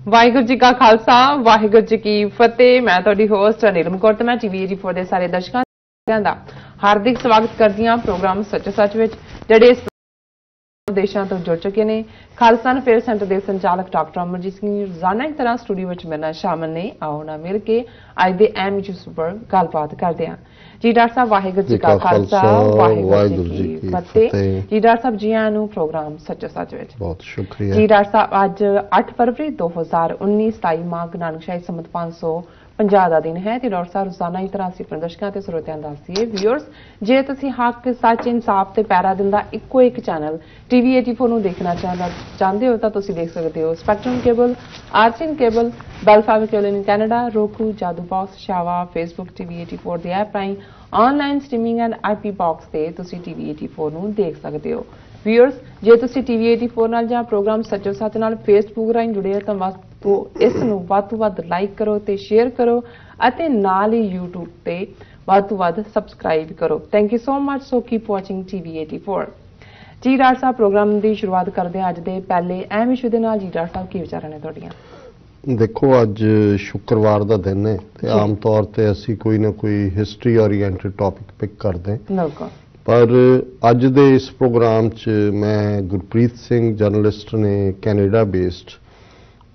ਵਾਹਿਗੁਰੂ ਜੀ ਕਾ ਖਾਲਸਾ ਵਾਹਿਗੁਰੂ ਜੀ ਕੀ ਫਤਿਹ। ਮੈਂ ਤੁਹਾਡੀ ਹੋਸਟ ਨੀਲਮ ਕੌਰ ਤੇ ਮੈਂ TV84 ਦੇ ਸਾਰੇ ਦਰਸ਼ਕਾਂ ਦਾ ਹਾਰਦਿਕ ਸਵਾਗਤ ਕਰਦੀ ਹਾਂ ਪ੍ਰੋਗਰਾਮ ਸੱਚ ਸੱਚ ਵਿੱਚ, ਜਿਹੜੇ ਦੇਸ਼ਾਂ ਤੋਂ ਜੁੜ ਚੁੱਕੇ ਨੇ। ਖਾਲਸਾ ਅਫੇਅਰ ਸੈਂਟਰ ਦੇ ਸੰਚਾਲਕ ਡਾਕਟਰ ਅਮਰਜੀਤ ਸਿੰਘ ਰੋਜ਼ਾਨਾ ਇੱਕ ਤਰ੍ਹਾਂ ਸਟੂਡੀਓ ਵਿੱਚ ਮੇਰੇ ਨਾਲ ਸ਼ਾਮਲ ਨੇ। ਆਓ ਨਾ ਮਿਲ ਕੇ ਅੱਜ ਦੇ ਅਹਿਮ ਇਸ਼ੂਜ਼ ਉੱਪਰ ਗੱਲਬਾਤ ਕਰਦੇ ਹਾਂ। जी डॉक्टर साहब वाहिगुरू जी का खालसा वाहिगुरू जी की फतेह। जी डॉक्टर साहब जी आयां नूं प्रोग्राम सच सच विच बहुत शुक्रिया। जी डॉक्टर साहब अज 8 फरवरी 2019 27 माह नानक शाही संमत 550 ਦਾ ਦਿਨ ਹੈ ਤੇ ਡਾਕਟਰ ਸਾਹਿਬ ਰੋਜ਼ਾਨਾ ਹੀ ਤਰ੍ਹਾਂ ਅਸੀਂ ਦਰਸ਼ਕਾਂ ਤੇ ਸਰੋਤਿਆਂ ਦਾ ਦੱਸੀਏ ਵਿਊਅਰਸ, ਜੇ ਤੁਸੀਂ ਹੱਕ ਸੱਚ ਇਨਸਾਫ ਤੇ ਪੈਰਾ ਦਿੰਦਾ ਇੱਕੋ ਇੱਕ ਚੈਨਲ TV84 ਨੂੰ ਦੇਖਣਾ ਚਾਹੁੰਦੇ ਹੋ ਤਾਂ ਤੁਸੀਂ ਦੇਖ ਸਕਦੇ ਹੋ ਸਪੈਕਟਰਮ ਕੇਬਲ, ਆਰਚਿਨ cable, bell fibre cable in Canada, roku, Jadoo box, ਸ਼ਾਵਾ, Facebook TV84 ਦੀ ਐਪ ਰਾਹੀਂ online streaming and IP box ਤੇ ਤੁਸੀਂ TV84 ਨੂੰ ਦੇਖ ਸਕਦੇ ਹੋ। ਵਿਊਅਰਸ, ਜੇ ਤੁਸੀਂ TV84 ਨਾਲ ਜਾਂ ਪ੍ਰੋਗਰਾਮ ਸੱਚੋ ਸੱਚ ਨਾਲ Facebook ਰਾਹੀਂ ਜੁੜੇ ਹੋ ਤਾਂ ਇਸ ਨੂੰ ਵੱਧ ਤੋਂ ਵੱਧ ਲਾਈਕ ਕਰੋ ਤੇ ਸ਼ੇਅਰ ਕਰੋ ਅਤੇ ਨਾਲ ਹੀ YouTube ਤੇ ਵੱਧ ਤੋਂ ਵੱਧ ਸਬਸਕ੍ਰਾਈਬ ਕਰੋ। Thank you so much. So keep watching TV84। ਜੀ ਡਾਕਟਰ ਸਾਹਿਬ, ਪ੍ਰੋਗਰਾਮ ਦੀ ਸ਼ੁਰੂਆਤ ਕਰਦੇ ਹਾਂ ਅੱਜ ਦੇ ਪਹਿਲੇ ਅਹਿਮ ਇਸ਼ੂ ਦੇ ਨਾਲ। ਜੀ ਡਾਕਟਰ ਸਾਹਿਬ, ਕੀ ਵਿਚਾਰਾਂ ਨੇ ਤੁਹਾਡੀਆਂ? ਦੇਖੋ, ਅੱਜ ਸ਼ੁੱਕਰਵਾਰ ਦਾ ਦਿਨ ਹੈ ਤੇ ਆਮ ਤੌਰ ਤੇ ਅਸੀਂ ਕੋਈ ਨਾ ਕੋਈ ਹਿਸਟਰੀ ਓਰੀਐਂਟਡ ਟੌਪਿਕ ਪਿਕ ਕਰਦੇ ਹਾਂ, ਪਰ ਅੱਜ ਦੇ ਇਸ ਪ੍ਰੋਗਰਾਮ 'ਚ ਮੈਂ ਗੁਰਪ੍ਰੀਤ ਸਿੰਘ ਜਰਨਲਿਸਟ ਨੇ ਕੈਨੇਡਾ ਬੇਸਡ,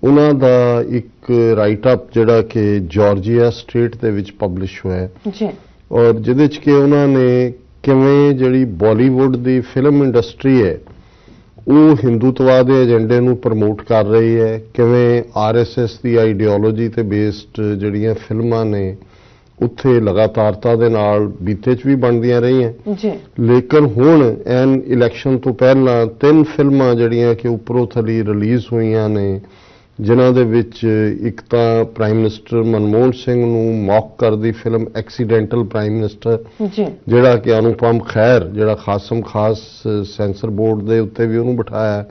ਉਹਨਾਂ ਦਾ ਇੱਕ ਰਾਈਟ ਅਪ ਜਿਹੜਾ ਕਿ ਜਾਰਜੀਆ ਸਟੇਟ ਦੇ ਵਿੱਚ ਪਬਲਿਸ਼ ਹੋਇਆ ਜੀ, ਔਰ ਜਿਹਦੇ 'ਚ ਕਿ ਉਹਨਾਂ ਨੇ ਕਿਵੇਂ ਜਿਹੜੀ ਬਾਲੀਵੁੱਡ ਦੀ ਫਿਲਮ ਇੰਡਸਟਰੀ ਹੈ ਉਹ ਹਿੰਦੂਤਵਾ ਦੇ ਏਜੰਡੇ ਨੂੰ ਪ੍ਰਮੋਟ ਕਰ ਰਹੀ ਹੈ, ਕਿਵੇਂ RSS ਦੀ ਆਈਡੀਓਲੋਜੀ ਤੇ ਬੇਸਡ ਜਿਹੜੀਆਂ ਫਿਲਮਾਂ ਨੇ ਉੱਥੇ ਲਗਾਤਾਰਤਾ ਦੇ ਨਾਲ ਬੀਤੇ 'ਚ ਵੀ ਬਣਦੀਆਂ ਰਹੀਆਂ ਜੀ, ਲੇਕਿਨ ਹੁਣ ਐਨ ਇਲੈਕਸ਼ਨ ਤੋਂ ਪਹਿਲਾਂ 3 ਫਿਲਮਾਂ ਜਿਹੜੀਆਂ ਕਿ ਉੱਪਰੋਂ ਥੱਲੇ ਰਿਲੀਜ਼ ਹੋਈਆਂ ਨੇ, ਜਿਨ੍ਹਾਂ ਦੇ ਵਿੱਚ ਇੱਕ ਤਾਂ ਪ੍ਰਾਈਮ ਮਿਨਿਸਟਰ ਮਨਮੋਹਨ ਸਿੰਘ ਨੂੰ ਮੌਕ ਕਰਦੀ ਫਿਲਮ ਐਕਸੀਡੈਂਟਲ ਪ੍ਰਾਈਮ ਮਿਨਿਸਟਰ, ਜਿਹੜਾ ਕਿ ਅਨੁਪਮ ਖੈਰ ਜਿਹੜਾ ਖਾਸਮ ਖਾਸ ਸੈਂਸਰ ਬੋਰਡ ਦੇ ਉੱਤੇ ਵੀ ਉਹਨੂੰ ਬਿਠਾਇਆ,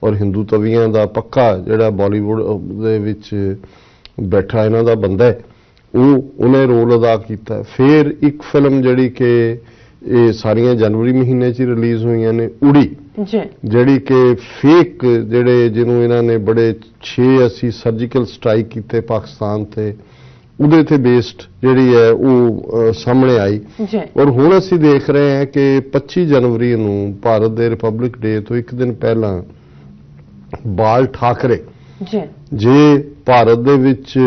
ਔਰ ਹਿੰਦੂ ਤਵੀਆਂ ਦਾ ਪੱਕਾ ਜਿਹੜਾ ਬਾਲੀਵੁੱਡ ਦੇ ਵਿੱਚ ਬੈਠਾ ਇਹਨਾਂ ਦਾ ਬੰਦਾ ਹੈ, ਉਹਨੇ ਰੋਲ ਅਦਾ ਕੀਤਾ। ਫਿਰ ਇੱਕ ਫਿਲਮ ਜਿਹੜੀ ਕਿ ਇਹ ਸਾਰੀਆਂ ਜਨਵਰੀ ਮਹੀਨੇ 'ਚ ਰਿਲੀਜ਼ ਹੋਈਆਂ ਨੇ, ਉੜੀ, ਜਿਹੜੀ ਕਿ ਫੇਕ ਜਿਹੜੇ ਜਿਹਨੂੰ ਇਹਨਾਂ ਨੇ ਬੜੇ 6 ਅਸੀਂ ਸਰਜੀਕਲ ਸਟ੍ਰਾਈਕ ਕੀਤੇ ਪਾਕਿਸਤਾਨ ਤੇ, ਉਹਦੇ ਤੇ ਬੇਸਡ ਜਿਹੜੀ ਹੈ ਉਹ ਸਾਹਮਣੇ ਆਈ। ਔਰ ਹੁਣ ਅਸੀਂ ਦੇਖ ਰਹੇ ਹਾਂ ਕਿ 25 ਜਨਵਰੀ ਨੂੰ ਭਾਰਤ ਦੇ ਰਿਪਬਲਿਕ ਡੇ ਤੋਂ ਇੱਕ ਦਿਨ ਪਹਿਲਾਂ ਬਾਲ ਠਾਕਰੇ, ਜੇ ਭਾਰਤ ਦੇ ਵਿੱਚ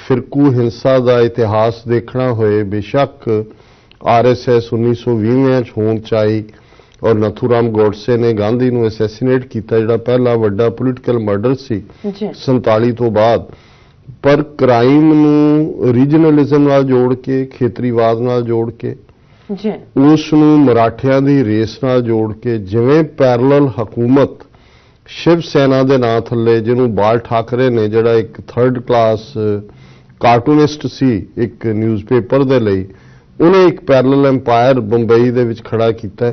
ਫਿਰਕੂ ਹਿੰਸਾ ਦਾ ਇਤਿਹਾਸ ਦੇਖਣਾ ਹੋਏ, ਬੇਸ਼ੱਕ RSS 1920 'ਚ ਹੋਂਦ 'ਚ ਆਈ ਔਰ ਨਥੂਰਾਮ ਗੋਡਸੇ ਨੇ ਗਾਂਧੀ ਨੂੰ ਅਸੈਸੀਨੇਟ ਕੀਤਾ, ਜਿਹੜਾ ਪਹਿਲਾ ਵੱਡਾ ਪੋਲੀਟੀਕਲ ਮਰਡਰ ਸੀ 47 ਤੋਂ ਬਾਅਦ, ਪਰ ਕ੍ਰਾਈਮ ਨੂੰ ਰੀਜਨਲਿਜ਼ਮ ਨਾਲ ਜੋੜ ਕੇ, ਖੇਤਰੀਵਾਦ ਨਾਲ ਜੋੜ ਕੇ, ਉਸ ਨੂੰ ਮਰਾਠਿਆਂ ਦੀ ਰੇਸ ਨਾਲ ਜੋੜ ਕੇ, ਜਿਵੇਂ ਪੈਰਲਲ ਹਕੂਮਤ ਸ਼ਿਵ ਸੈਨਾ ਦੇ ਨਾਂ ਥੱਲੇ, ਜਿਹਨੂੰ ਬਾਲ ਠਾਕਰੇ ਨੇ ਜਿਹੜਾ ਇੱਕ 3rd ਕਲਾਸ ਕਾਰਟੂਨਿਸਟ ਸੀ ਇੱਕ ਨਿਊਜ਼ਪੇਪਰ ਦੇ ਲਈ, ਉਹਨੇ ਇੱਕ ਪੈਰਲਲ ਐਮਪਾਇਰ ਬੰਬਈ ਦੇ ਵਿੱਚ ਖੜਾ ਕੀਤਾ,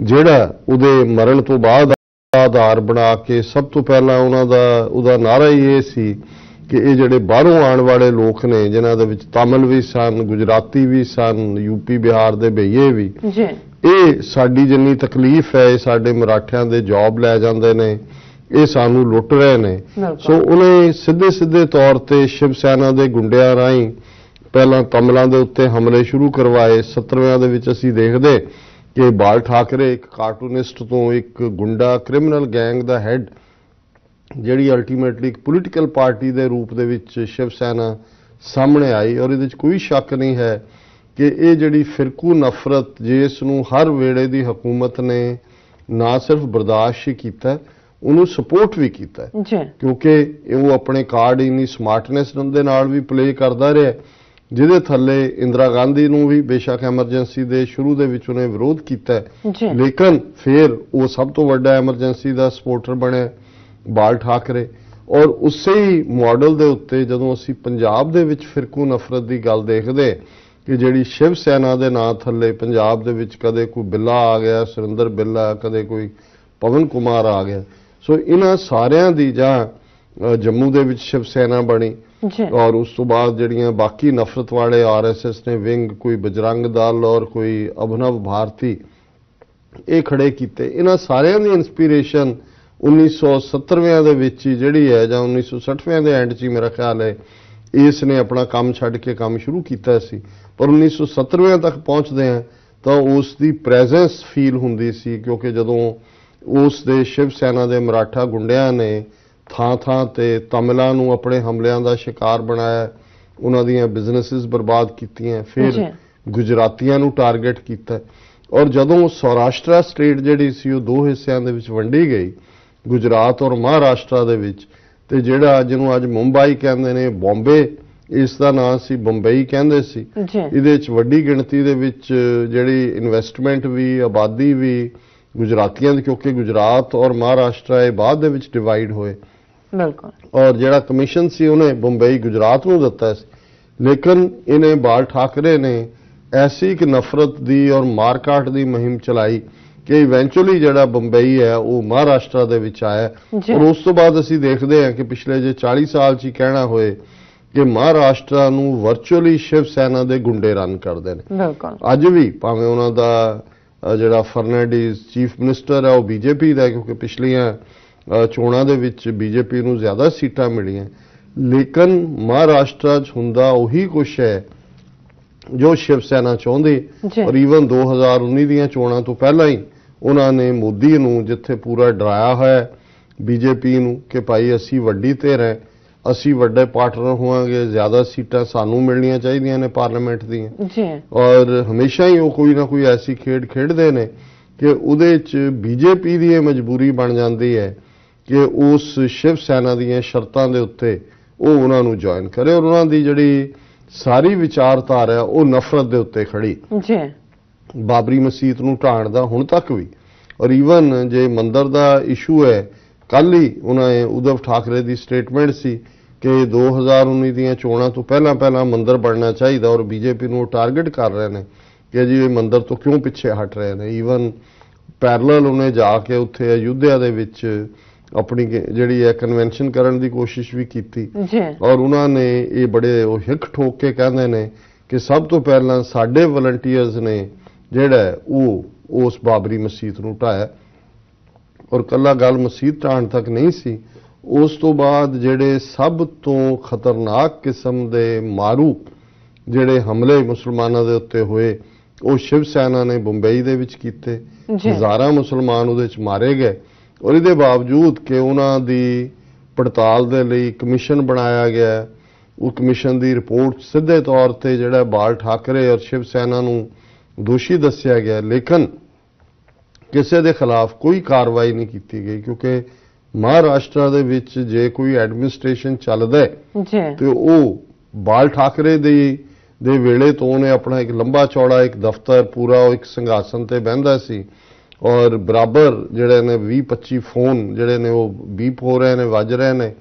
ਜਿਹੜਾ ਉਹਦੇ ਮਰਨ ਤੋਂ ਬਾਅਦ ਆਧਾਰ ਬਣਾ ਕੇ ਸਭ ਤੋਂ ਪਹਿਲਾਂ ਉਹਦਾ ਨਾਰਾ ਹੀ ਇਹ ਸੀ ਕਿ ਇਹ ਜਿਹੜੇ ਬਾਹਰੋਂ ਆਉਣ ਵਾਲੇ ਲੋਕ ਨੇ, ਜਿਨ੍ਹਾਂ ਦੇ ਵਿੱਚ ਤਾਮਿਲ ਵੀ ਸਨ, ਗੁਜਰਾਤੀ ਵੀ ਸਨ, ਯੂਪੀ ਬਿਹਾਰ ਦੇ ਬਈਏ ਵੀ, ਇਹ ਸਾਡੀ ਜਿੰਨੀ ਤਕਲੀਫ ਹੈ, ਇਹ ਸਾਡੇ ਮਰਾਠਿਆਂ ਦੇ ਜੌਬ ਲੈ ਜਾਂਦੇ ਨੇ, ਇਹ ਸਾਨੂੰ ਲੁੱਟ ਰਹੇ ਨੇ। ਸੋ ਉਹਨੇ ਸਿੱਧੇ ਤੌਰ ਤੇ ਸ਼ਿਵ ਸੈਨਾ ਦੇ ਗੁੰਡਿਆਂ ਰਾਹੀਂ ਪਹਿਲਾਂ ਤਮਿਲਾਂ ਦੇ ਉੱਤੇ ਹਮਲੇ ਸ਼ੁਰੂ ਕਰਵਾਏ। 70ਵਿਆਂ ਦੇ ਵਿੱਚ ਅਸੀਂ ਦੇਖਦੇ ਕਿ ਬਾਲ ਠਾਕਰੇ ਇੱਕ ਕਾਰਟੂਨਿਸਟ ਤੋਂ ਇੱਕ ਗੁੰਡਾ ਕ੍ਰਿਮੀਨਲ ਗੈਂਗ ਦਾ ਹੈਡ, ਜਿਹੜੀ ਅਲਟੀਮੇਟਲੀ ਇੱਕ ਪੋਲੀਟੀਕਲ ਪਾਰਟੀ ਦੇ ਰੂਪ ਦੇ ਵਿੱਚ ਸ਼ਿਵ ਸੈਨਾ ਸਾਹਮਣੇ ਆਈ। ਔਰ ਇਹਦੇ 'ਚ ਕੋਈ ਸ਼ੱਕ ਨਹੀਂ ਹੈ ਕਿ ਇਹ ਜਿਹੜੀ ਫਿਰਕੂ ਨਫ਼ਰਤ, ਜਿਸ ਨੂੰ ਹਰ ਵੇਲੇ ਦੀ ਹਕੂਮਤ ਨੇ ਨਾ ਸਿਰਫ ਬਰਦਾਸ਼ਤ ਹੀ ਕੀਤਾ, ਉਹਨੂੰ ਸਪੋਰਟ ਵੀ ਕੀਤਾ, ਕਿਉਂਕਿ ਉਹ ਆਪਣੇ ਕਾਰਡ ਇੰਨੀ ਸਮਾਰਟਨੈਸ ਦੇ ਨਾਲ ਵੀ ਪਲੇ ਕਰਦਾ ਰਿਹਾ, ਜਿਹਦੇ ਥੱਲੇ ਇੰਦਰਾ ਗਾਂਧੀ ਨੂੰ ਵੀ ਬੇਸ਼ੱਕ ਐਮਰਜੈਂਸੀ ਦੇ ਸ਼ੁਰੂ ਦੇ ਵਿੱਚ ਉਹਨੇ ਵਿਰੋਧ ਕੀਤਾ, ਲੇਕਿਨ ਫਿਰ ਉਹ ਸਭ ਤੋਂ ਵੱਡਾ ਐਮਰਜੈਂਸੀ ਦਾ ਸਪੋਰਟਰ ਬਣਿਆ ਬਾਲ ਠਾਕਰੇ। ਔਰ ਉਸੇ ਹੀ ਮਾਡਲ ਦੇ ਉੱਤੇ ਜਦੋਂ ਅਸੀਂ ਪੰਜਾਬ ਦੇ ਵਿੱਚ ਫਿਰਕੂ ਨਫ਼ਰਤ ਦੀ ਗੱਲ ਦੇਖਦੇ ਕਿ ਜਿਹੜੀ ਸ਼ਿਵ ਸੈਨਾ ਦੇ ਨਾਂ ਥੱਲੇ ਪੰਜਾਬ ਦੇ ਵਿੱਚ ਕਦੇ ਕੋਈ ਬਿੱਲਾ ਆ ਗਿਆ, ਸੁਰਿੰਦਰ ਬਿੱਲਾ, ਕਦੇ ਕੋਈ ਪਵਨ ਕੁਮਾਰ ਆ ਗਿਆ, ਸੋ ਇਹਨਾਂ ਸਾਰਿਆਂ ਦੀ ਜਾਂ ਜੰਮੂ ਦੇ ਵਿੱਚ ਸ਼ਿਵ ਸੈਨਾ ਬਣੀ, ਔਰ ਉਸ ਤੋਂ ਬਾਅਦ ਜਿਹੜੀਆਂ ਬਾਕੀ ਨਫ਼ਰਤ ਵਾਲੇ RSS ਨੇ ਵਿੰਗ, ਕੋਈ ਬਜਰੰਗ ਦਲ ਔਰ ਕੋਈ ਅਭਿਨਵ ਭਾਰਤੀ, ਇਹ ਖੜੇ ਕੀਤੇ। ਇਹਨਾਂ ਸਾਰਿਆਂ ਦੀ ਇਨਸਪੀਰੇਸ਼ਨ 1970ਵਿਆਂ ਦੇ ਵਿੱਚ ਹੀ ਜਿਹੜੀ ਹੈ ਜਾਂ 1960ਵਿਆਂ ਦੇ ਐਂਡ 'ਚ ਹੀ ਮੇਰਾ ਖਿਆਲ ਹੈ ਇਸ ਨੇ ਆਪਣਾ ਕੰਮ ਛੱਡ ਕੇ ਕੰਮ ਸ਼ੁਰੂ ਕੀਤਾ ਸੀ। ਪਰ 1970ਵਿਆਂ ਤੱਕ ਪਹੁੰਚਦੇ ਆ ਤਾਂ ਉਸ ਦੀ ਪ੍ਰੈਜ਼ੈਂਸ ਫੀਲ ਹੁੰਦੀ ਸੀ, ਕਿਉਂਕਿ ਜਦੋਂ ਉਸ ਦੇ ਸ਼ਿਵ ਸੈਨਾ ਦੇ ਮਰਾਠਾ ਗੁੰਡਿਆਂ ਨੇ ਥਾਂ ਤੇ ਤਮਿਲਾਂ ਨੂੰ ਆਪਣੇ ਹਮਲਿਆਂ ਦਾ ਸ਼ਿਕਾਰ ਬਣਾਇਆ, ਉਹਨਾਂ ਦੀਆਂ ਬਿਜ਼ਨੈਸਿਸ ਬਰਬਾਦ ਕੀਤੀਆਂ, ਫਿਰ ਗੁਜਰਾਤੀਆਂ ਨੂੰ ਟਾਰਗੇਟ ਕੀਤਾ। ਔਰ ਜਦੋਂ ਸੌਰਾਸ਼ਟਰਾ ਸਟੇਟ ਜਿਹੜੀ ਸੀ ਉਹ ਦੋ ਹਿੱਸਿਆਂ ਦੇ ਵਿੱਚ ਵੰਡੀ ਗਈ, ਗੁਜਰਾਤ ਔਰ ਮਹਾਰਾਸ਼ਟਰਾ ਦੇ ਵਿੱਚ, ਤੇ ਜਿਹੜਾ ਜਿਹਨੂੰ ਅੱਜ ਮੁੰਬਈ ਕਹਿੰਦੇ ਨੇ, ਬੰਬੇ ਇਸ ਦਾ ਨਾਂ ਸੀ, ਬੰਬਈ ਕਹਿੰਦੇ ਸੀ, ਇਹਦੇ ਵਿੱਚ ਵੱਡੀ ਗਿਣਤੀ ਦੇ ਵਿੱਚ ਜਿਹੜੀ ਇਨਵੈਸਟਮੈਂਟ ਵੀ, ਆਬਾਦੀ ਵੀ ਗੁਜਰਾਤੀਆਂ ਦੀ, ਕਿਉਂਕਿ ਗੁਜਰਾਤ ਔਰ ਮਹਾਰਾਸ਼ਟਰਾ ਇਹ ਬਾਅਦ ਦੇ ਵਿੱਚ ਡਿਵਾਈਡ ਹੋਏ। ਬਿਲਕੁਲ। ਔਰ ਜਿਹੜਾ ਕਮਿਸ਼ਨ ਸੀ ਉਹਨੇ ਬੰਬਈ ਗੁਜਰਾਤ ਨੂੰ ਦਿੱਤਾ ਸੀ, ਲੇਕਿਨ ਇਹਨੇ ਬਾਲ ਠਾਕਰੇ ਨੇ ਐਸੀ ਇੱਕ ਨਫ਼ਰਤ ਦੀ ਔਰ ਮਾਰਕਾਟ ਦੀ ਮੁਹਿੰਮ ਚਲਾਈ ਕਿ ਇਵੈਂਚੁਅਲੀ ਜਿਹੜਾ ਬੰਬਈ ਹੈ ਉਹ ਮਹਾਰਾਸ਼ਟਰਾ ਦੇ ਵਿੱਚ ਆਇਆ। ਔਰ ਉਸ ਤੋਂ ਬਾਅਦ ਅਸੀਂ ਦੇਖਦੇ ਹਾਂ ਕਿ ਪਿਛਲੇ ਜੇ 40 ਸਾਲ 'ਚ ਹੀ ਕਹਿਣਾ ਹੋਏ ਕਿ ਮਹਾਰਾਸ਼ਟਰਾ ਨੂੰ ਵਰਚੁਅਲੀ ਸ਼ਿਵ ਸੈਨਾ ਦੇ ਗੁੰਡੇ ਰਨ ਕਰਦੇ ਨੇ। ਅੱਜ ਵੀ ਭਾਵੇਂ ਉਹਨਾਂ ਦਾ ਜਿਹੜਾ ਫਰਨੈਂਡਿਸ ਚੀਫ ਮਿਨਿਸਟਰ ਹੈ ਉਹ ਬੀਜੇਪੀ ਦਾ, ਕਿਉਂਕਿ ਪਿਛਲੀਆਂ ਚੋਣਾਂ ਦੇ ਵਿੱਚ ਬੀਜੇਪੀ ਨੂੰ ਜ਼ਿਆਦਾ ਸੀਟਾਂ ਮਿਲੀਆਂ, ਲੇਕਿਨ ਮਹਾਰਾਸ਼ਟਰਾ 'ਚ ਹੁੰਦਾ ਉਹੀ ਕੁਛ ਹੈ ਜੋ ਸ਼ਿਵ ਸੈਨਾ ਚਾਹੁੰਦੀ। ਔਰ ਈਵਨ 2019 ਦੀਆਂ ਚੋਣਾਂ ਤੋਂ ਪਹਿਲਾਂ ਹੀ ਉਹਨਾਂ ਨੇ ਮੋਦੀ ਨੂੰ ਜਿੱਥੇ ਪੂਰਾ ਡਰਾਇਆ ਹੋਇਆ ਬੀਜੇਪੀ ਨੂੰ ਕਿ ਭਾਈ ਅਸੀਂ ਵੱਡੀ ਧਿਰ ਹੈ, ਅਸੀਂ ਵੱਡੇ ਪਾਰਟਨਰ ਹੋਵਾਂਗੇ, ਜ਼ਿਆਦਾ ਸੀਟਾਂ ਸਾਨੂੰ ਮਿਲਣੀਆਂ ਚਾਹੀਦੀਆਂ ਨੇ ਪਾਰਲੀਮੈਂਟ ਦੀਆਂ। ਔਰ ਹਮੇਸ਼ਾ ਹੀ ਉਹ ਕੋਈ ਨਾ ਕੋਈ ਐਸੀ ਖੇਡ ਖੇਡਦੇ ਨੇ ਕਿ ਉਹਦੇ 'ਚ ਬੀਜੇਪੀ ਦੀ ਇਹ ਮਜਬੂਰੀ ਬਣ ਜਾਂਦੀ ਹੈ ਕਿ ਉਸ ਸ਼ਿਵ ਸੈਨਾ ਦੀਆਂ ਸ਼ਰਤਾਂ ਦੇ ਉੱਤੇ ਉਹ ਉਹਨਾਂ ਨੂੰ ਜੁਆਇਨ ਕਰੇ, ਔਰ ਉਹਨਾਂ ਦੀ ਜਿਹੜੀ ਸਾਰੀ ਵਿਚਾਰਧਾਰਾ ਹੈ ਉਹ ਨਫ਼ਰਤ ਦੇ ਉੱਤੇ ਖੜੀ। ਬਾਬਰੀ ਮਸਜਿਦ ਨੂੰ ਢਾਣ ਦਾ ਹੁਣ ਤੱਕ ਵੀ, ਔਰ ਈਵਨ ਜੇ ਮੰਦਰ ਦਾ ਇਸ਼ੂ ਹੈ, ਕੱਲ ਹੀ ਉਹਨਾਂ ਨੇ ਉद्धਵ ਠਾਕਰੇ ਦੀ ਸਟੇਟਮੈਂਟ ਸੀ ਕਿ 2019 ਦੀਆਂ ਚੋਣਾਂ ਤੋਂ ਪਹਿਲਾਂ ਮੰਦਰ ਬਣਨਾ ਚਾਹੀਦਾ, ਔਰ ਬੀਜੇਪੀ ਨੂੰ ਟਾਰਗੇਟ ਕਰ ਰਹੇ ਨੇ ਕਿ ਜੀ ਇਹ ਮੰਦਰ ਤੋਂ ਕਿਉਂ ਪਿੱਛੇ ਹਟ ਰਹੇ ਨੇ। ਈਵਨ ਪੈਰਲਲ ਉਹਨੇ ਜਾ ਕੇ ਉੱਥੇ ਅਯੁੱਧਿਆ ਦੇ ਵਿੱਚ ਆਪਣੀ ਜਿਹੜੀ ਹੈ ਕਨਵੈਨਸ਼ਨ ਕਰਨ ਦੀ ਕੋਸ਼ਿਸ਼ ਵੀ ਕੀਤੀ, ਔਰ ਉਹਨਾਂ ਨੇ ਇਹ ਬੜੇ ਉਹ ਹਿੱਕ ਠੋਕ ਕੇ ਕਹਿੰਦੇ ਨੇ ਕਿ ਸਭ ਤੋਂ ਪਹਿਲਾਂ ਸਾਡੇ ਵਲੰਟੀਅਰਸ ਨੇ ਜਿਹੜਾ ਉਹ ਉਸ ਬਾਬਰੀ ਮਸਜਿਦ ਨੂੰ ਢਾਇਆ। ਔਰ ਕੱਲਾ ਗੱਲ ਮਸਜਿਦ ਢਾਣ ਤੱਕ ਨਹੀਂ ਸੀ, ਉਸ ਤੋਂ ਬਾਅਦ ਜਿਹੜੇ ਸਭ ਤੋਂ ਖਤਰਨਾਕ ਕਿਸਮ ਦੇ ਮਾਰੂ ਜਿਹੜੇ ਹਮਲੇ ਮੁਸਲਮਾਨਾਂ ਦੇ ਉੱਤੇ ਹੋਏ ਉਹ ਸ਼ਿਵ ਸੈਨਾ ਨੇ ਬੰਬਈ ਦੇ ਵਿੱਚ ਕੀਤੇ। ਹਜ਼ਾਰਾਂ ਮੁਸਲਮਾਨ ਉਹਦੇ ਵਿੱਚ ਮਾਰੇ ਗਏ, ਔਰ ਇਹਦੇ ਬਾਵਜੂਦ ਕਿ ਉਹਨਾਂ ਦੀ ਪੜਤਾਲ ਦੇ ਲਈ ਕਮਿਸ਼ਨ ਬਣਾਇਆ ਗਿਆ, ਉਹ ਕਮਿਸ਼ਨ ਦੀ ਰਿਪੋਰਟ ਸਿੱਧੇ ਤੌਰ ਤੇ ਜਿਹੜਾ ਬਾਲ ਠਾਕਰੇ ਔਰ ਸ਼ਿਵ ਸੈਨਾ ਨੂੰ ਦੋਸ਼ੀ ਦੱਸਿਆ ਗਿਆ, ਲੇਕਿਨ ਕਿਸੇ ਦੇ ਖਿਲਾਫ ਕੋਈ ਕਾਰਵਾਈ ਨਹੀਂ ਕੀਤੀ ਗਈ, ਕਿਉਂਕਿ ਮਹਾਰਾਸ਼ਟਰਾ ਦੇ ਵਿੱਚ ਜੇ ਕੋਈ ਐਡਮਿਨਿਸਟ੍ਰੇਸ਼ਨ ਚੱਲਦਾ ਤੇ ਉਹ ਬਾਲ ਠਾਕਰੇ ਦੇ ਵੇਲੇ ਤੋਂ ਉਹਨੇ ਆਪਣਾ ਇੱਕ ਲੰਬਾ ਚੌੜਾ ਇੱਕ ਦਫ਼ਤਰ ਪੂਰਾ ਉਹ ਇੱਕ ਸਿੰਘਾਸਨ ਤੇ ਬਹਿੰਦਾ ਸੀ, ਔਰ ਬਰਾਬਰ ਜਿਹੜੇ ਨੇ 20-25 ਫੋਨ ਜਿਹੜੇ ਨੇ ਉਹ ਬੀਪ ਹੋ ਰਹੇ ਨੇ, ਵੱਜ ਰਹੇ ਨੇ,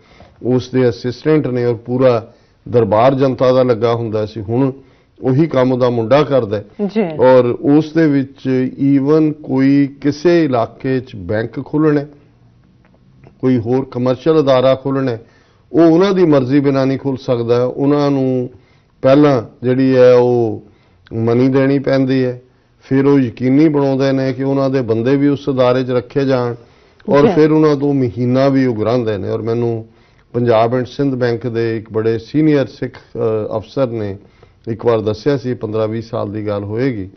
ਉਸ ਦੇ ਅਸਿਸਟੈਂਟ ਨੇ, ਔਰ ਪੂਰਾ ਦਰਬਾਰ ਜਨਤਾ ਦਾ ਲੱਗਾ ਹੁੰਦਾ ਸੀ। ਹੁਣ ਉਹੀ ਕੰਮ ਦਾ ਮੁੰਡਾ ਕਰਦਾ, ਔਰ ਉਸ ਦੇ ਵਿੱਚ ਈਵਨ ਕੋਈ ਕਿਸੇ ਇਲਾਕੇ 'ਚ ਬੈਂਕ ਖੋਲ੍ਹਣੇ, ਕੋਈ ਹੋਰ ਕਮਰਸ਼ੀਅਲ ਅਦਾਰਾ ਖੋਲ੍ਹਣੇ, ਉਹ ਉਹਨਾਂ ਦੀ ਮਰਜ਼ੀ ਬਿਨਾਂ ਨਹੀਂ ਖੁੱਲ੍ਹ ਸਕਦਾ। ਉਹਨਾਂ ਨੂੰ ਪਹਿਲਾਂ ਜਿਹੜੀ ਹੈ ਉਹ ਮਨੀ ਦੇਣੀ ਪੈਂਦੀ ਹੈ, ਫਿਰ ਉਹ ਯਕੀਨੀ ਬਣਾਉਂਦੇ ਨੇ ਕਿ ਉਹਨਾਂ ਦੇ ਬੰਦੇ ਵੀ ਉਸ ਅਦਾਰੇ 'ਚ ਰੱਖੇ ਜਾਣ, ਔਰ ਫਿਰ ਉਹਨਾਂ ਤੋਂ ਮਹੀਨਾ ਵੀ ਉਗਰਾਉਂਦੇ ਨੇ। ਔਰ ਮੈਨੂੰ ਪੰਜਾਬ ਐਂਡ ਸਿੰਧ ਬੈਂਕ ਦੇ ਇੱਕ ਬੜੇ ਸੀਨੀਅਰ ਸਿੱਖ ਅਫਸਰ ਨੇ ਇੱਕ ਵਾਰ ਦੱਸਿਆ ਸੀ, 15-20 ਸਾਲ ਦੀ ਗੱਲ ਹੋਏਗੀ,